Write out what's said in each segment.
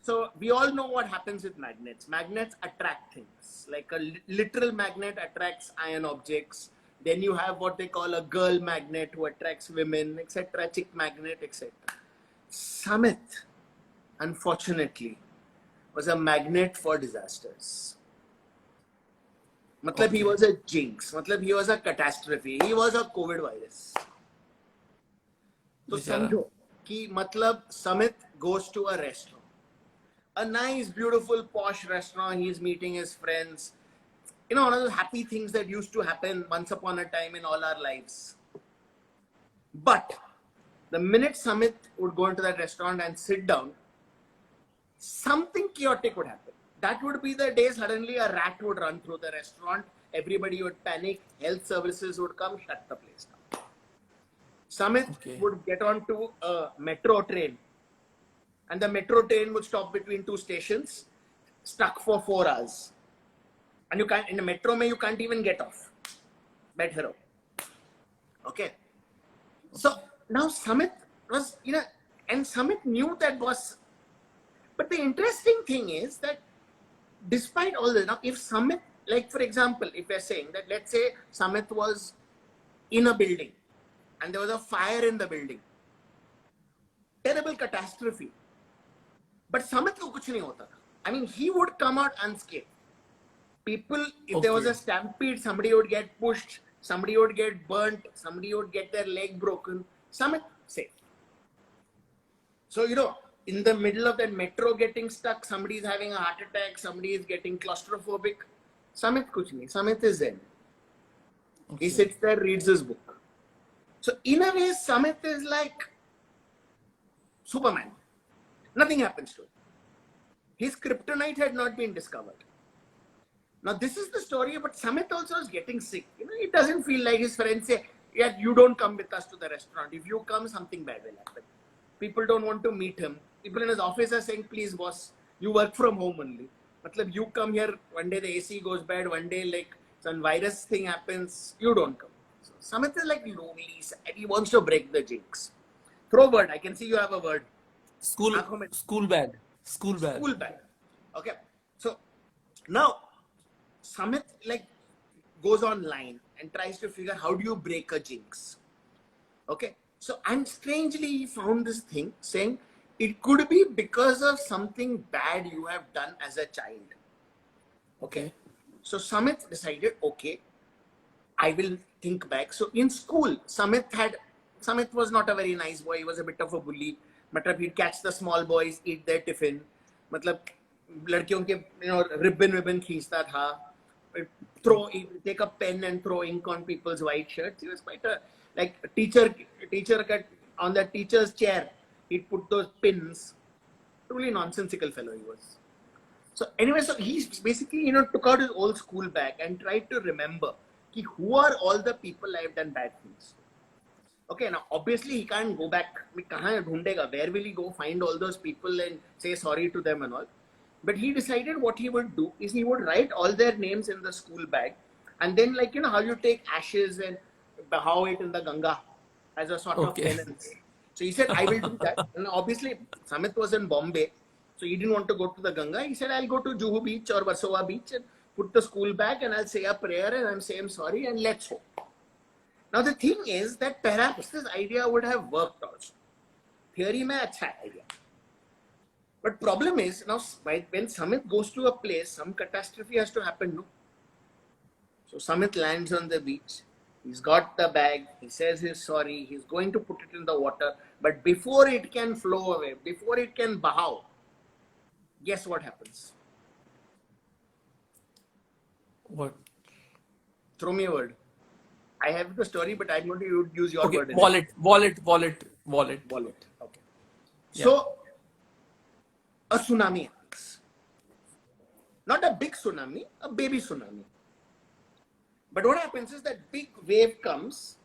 So we all know what happens with magnets. Magnets attract things. Like a literal magnet attracts iron objects. Then you have what they call a girl magnet who attracts women, etc. Chick magnet, etc. Samit, unfortunately, was a magnet for disasters. Matlab, he was a jinx. Matlab, he was a catastrophe. He was a COVID virus. So समझो कि मतलब Samit goes to a restaurant. A nice, beautiful, posh restaurant. He's meeting his friends. You know, one of those happy things that used to happen once upon a time in all our lives. But the minute Samit would go into that restaurant and sit down, something chaotic would happen. That would be the day suddenly a rat would run through the restaurant. Everybody would panic. Health services would come, shut the place down. Samit would get onto a metro train. And the metro train would stop between two stations, stuck for 4 hours. And you can't, in the metro, you can't even get off. Bed hero. Okay. So now Samit was, and Samit knew that was. But the interesting thing is that despite all this, now if Samit, like for example, if we're saying that, let's say Samit was in a building and there was a fire in the building, terrible catastrophe. But Samit ko kuch nahi hota tha. I mean, he would come out unscathed. People, if there was a stampede, somebody would get pushed, somebody would get burnt, somebody would get their leg broken. Samit, safe. So, in the middle of that metro getting stuck, somebody is having a heart attack, somebody is getting claustrophobic. Samit kuch nahi. Samit is zen. He sits there, reads his book. So, in a way, Samit is like Superman. Nothing happens to him. His kryptonite had not been discovered. Now, this is the story, but Samit also is getting sick. It doesn't feel like his friends say, yeah, you don't come with us to the restaurant. If you come, something bad will happen. People don't want to meet him. People in his office are saying, please, boss, you work from home only. Matlab, you come here, one day the AC goes bad, one day like some virus thing happens, you don't come. So Samit is like lonely, sad. He wants to break the jinx. Throw a word. I can see you have a word. School bag. Okay. So now Samit goes online and tries to figure how do you break a jinx. Okay. So and strangely he found this thing saying it could be because of something bad you have done as a child. Okay. So Samit decided, okay, I will think back. So in school, Samit was not a very nice boy. He was a bit of a bully. Matlab, he'd catch the small boys, eat their tiffin. Matlab, ladkiyon ke, ribbon खींचता था. Take a pen and throw ink on people's white shirts. He was quite a, teacher on the teacher's chair, he'd put those pins. Truly nonsensical fellow he was. So anyway, so he basically, took out his old school bag and tried to remember who are all the people I have done bad things. Okay, now obviously he can't go back. Where will he go find all those people and say sorry to them and all? But he decided what he would do is he would write all their names in the school bag and then how you take ashes and bow it in the Ganga as a sort of penance. So he said, I will do that. And obviously Samit was in Bombay, so he didn't want to go to the Ganga. He said, I'll go to Juhu Beach or Versova Beach and put the school bag and I'll say a prayer and I'm saying sorry and let's hope. Now the thing is that perhaps this idea would have worked also. Theory mein acha idea. But problem is now when Samit goes to a place, some catastrophe has to happen. No? So Samit lands on the beach. He's got the bag. He says he's sorry. He's going to put it in the water. But before it can flow away, before it can bahaw, guess what happens? What? Throw me a word. I have the story, but I'm going to use your word. Wallet. Okay. Yeah. So, a tsunami happens. Not a big tsunami, a baby tsunami. But what happens is that big wave comes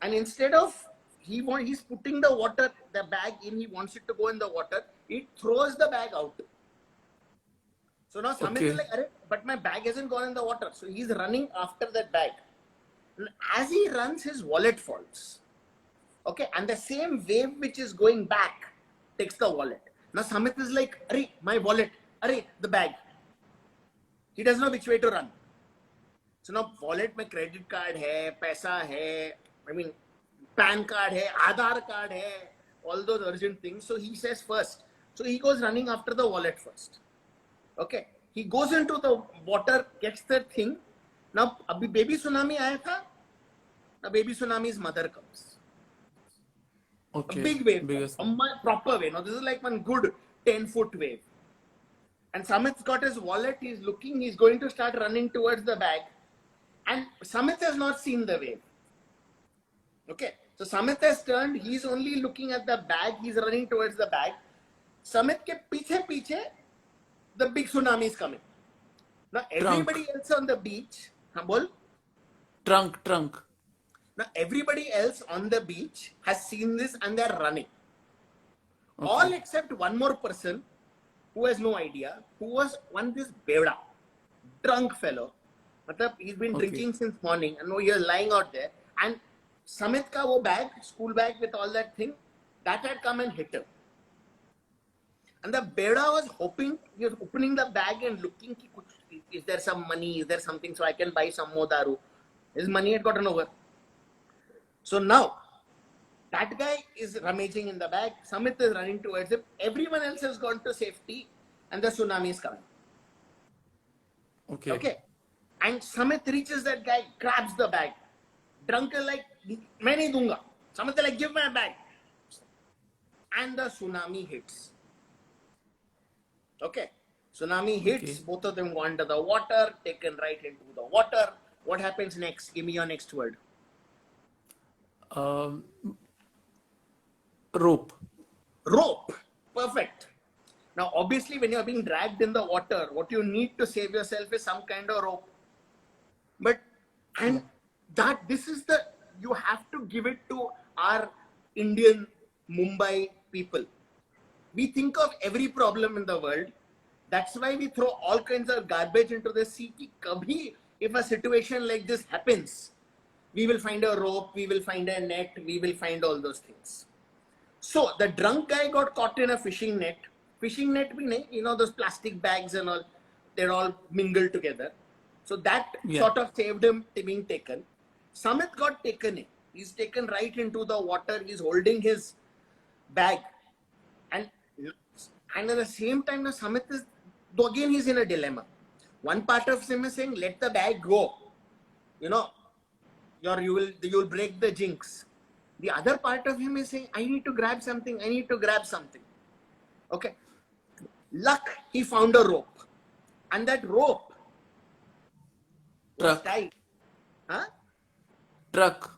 and instead of he's putting the bag in, he wants it to go in the water, it throws the bag out. So now Samit is like, but my bag hasn't gone in the water. So he's running after that bag. And as he runs, his wallet falls. Okay, and the same wave which is going back takes the wallet. Now Samit is like, "Arey, my wallet. Arey, the bag." He doesn't know which way to run. So now wallet में credit card है, पैसा है, I mean, PAN card है, Aadhaar card है, all those urgent things. So he says first. So he goes running after the wallet first. Okay. He goes into the water, gets the thing. Now, abhi baby tsunami आया था. Now baby tsunami's mother comes. Okay. A big wave. Biggest. A proper wave. Now this is like one good 10-foot wave. And Samit's got his wallet. He's looking. He's going to start running towards the bag. And Samit has not seen the wave. Okay. So Samit has turned. He's only looking at the bag. He's running towards the bag. Samit ke piche, the big tsunami is coming. Now everybody else on the beach. Bol? Trunk. Now everybody else on the beach has seen this and they're running. Okay. All except one more person who has no idea, who was this Bevda, drunk fellow. Matlab, he's been drinking since morning and now he is lying out there. And Samit ka wo bag, school bag with all that thing, that had come and hit him. And the Bevda was hoping, he was opening the bag and looking, is there some money, is there something so I can buy some more daru. His money had gotten over. So now, that guy is rummaging in the bag. Samit is running towards him. Everyone else has gone to safety and the tsunami is coming. Okay. And Samit reaches that guy, grabs the bag. Drunk is like, main nahi dunga. Samit is like, give my bag. And the tsunami hits. Okay. Tsunami hits. Both of them go under the water, taken right into the water. What happens next? Give me your next word. Rope. Perfect. Now, obviously, when you're being dragged in the water, what you need to save yourself is some kind of rope. But, and that, this is the, you have to give it to our Indian Mumbai people. We think of every problem in the world. That's why we throw all kinds of garbage into the sea. Ki kabhi, if a situation like this happens, we will find a rope, we will find a net, we will find all those things. So the drunk guy got caught in a fishing net. Fishing net, you know, those plastic bags and all, they're all mingled together. So that sort of saved him being taken. Samit got taken in. He's taken right into the water. He's holding his bag. And at the same time, now Samit is, again, he's in a dilemma. One part of him is saying, let the bag go. You know, you will break the jinx. The other part of him is saying, I need to grab something. Okay. Luck, he found a rope. And that rope was tied. Huh? Truck.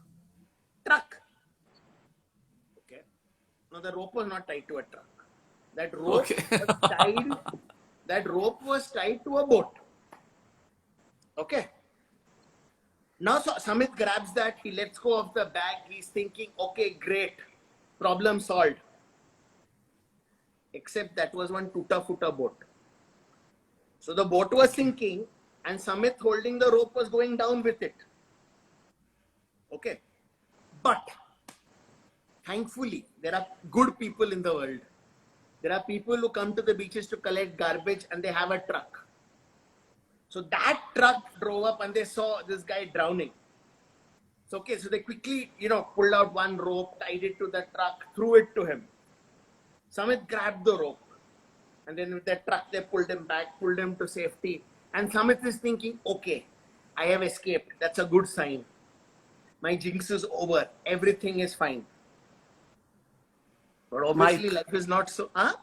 Okay. No, the rope was not tied to a truck. That rope was tied. That rope was tied to a boat. Okay. Now, so Samit grabs that. He lets go of the bag. He's thinking, okay, great. Problem solved. Except that was one tuta-futa boat. So the boat was sinking and Samit holding the rope was going down with it. Okay. But thankfully, there are good people in the world. There are people who come to the beaches to collect garbage and they have a truck. So that truck drove up and they saw this guy drowning. So, okay, so they quickly, pulled out one rope, tied it to the truck, threw it to him. Samit grabbed the rope. And then with that truck, they pulled him back, pulled him to safety. And Samit is thinking, okay, I have escaped. That's a good sign. My jinx is over. Everything is fine. But obviously, life is not so. Huh?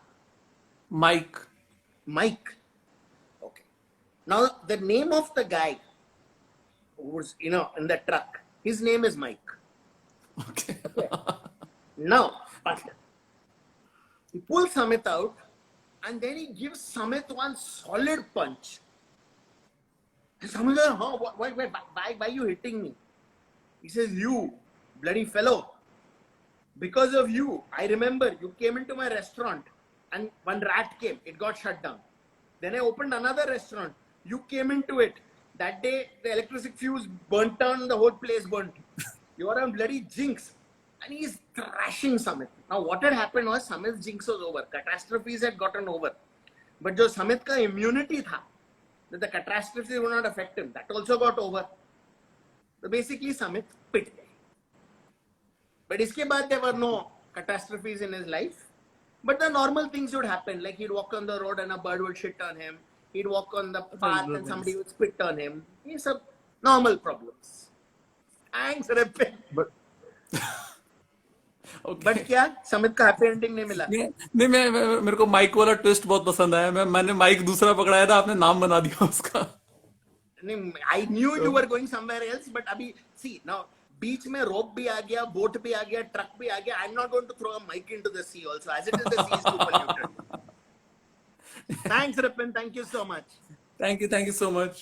Mike. Okay. Now, the name of the guy who was, in the truck, his name is Mike. Okay. Now, but he pulls Samit out and then he gives Samit one solid punch. And Samit says, why are you hitting me? He says, you bloody fellow. Because of you, I remember you came into my restaurant and one rat came. It got shut down. Then I opened another restaurant. You came into it. That day, the electricity fuse burnt down and the whole place burnt. You are a bloody jinx. and he's thrashing Samit. Now, what had happened was Samit's jinx was over. Catastrophes had gotten over. But jo Samit ka immunity tha, that the catastrophe would not affect him, that also got over. So basically, Samit pit gaya. But iske baad there were no catastrophes in his life. But the normal things would happen. Like he'd walk on the road and a bird would shit on him. He'd walk on the path and somebody would spit on him. These are normal problems. Thanks, Ripin. But okay. But क्या समित का happy ending नहीं मिला? नहीं मेरे को mic वाला twist बहुत पसंद आया. मैंने माइक दूसरा पकड़ाया था, आपने नाम बना दिया उसका. नहीं, I knew you were going somewhere else, but अभी सी नाउ बीच में रोप भी आ गया, बोट भी आ गया, ट्रक भी आ गया. I am not going to throw a mic into the sea also, as it is the sea is too polluted. Thanks Ripin, thank you so much. Thank you so much.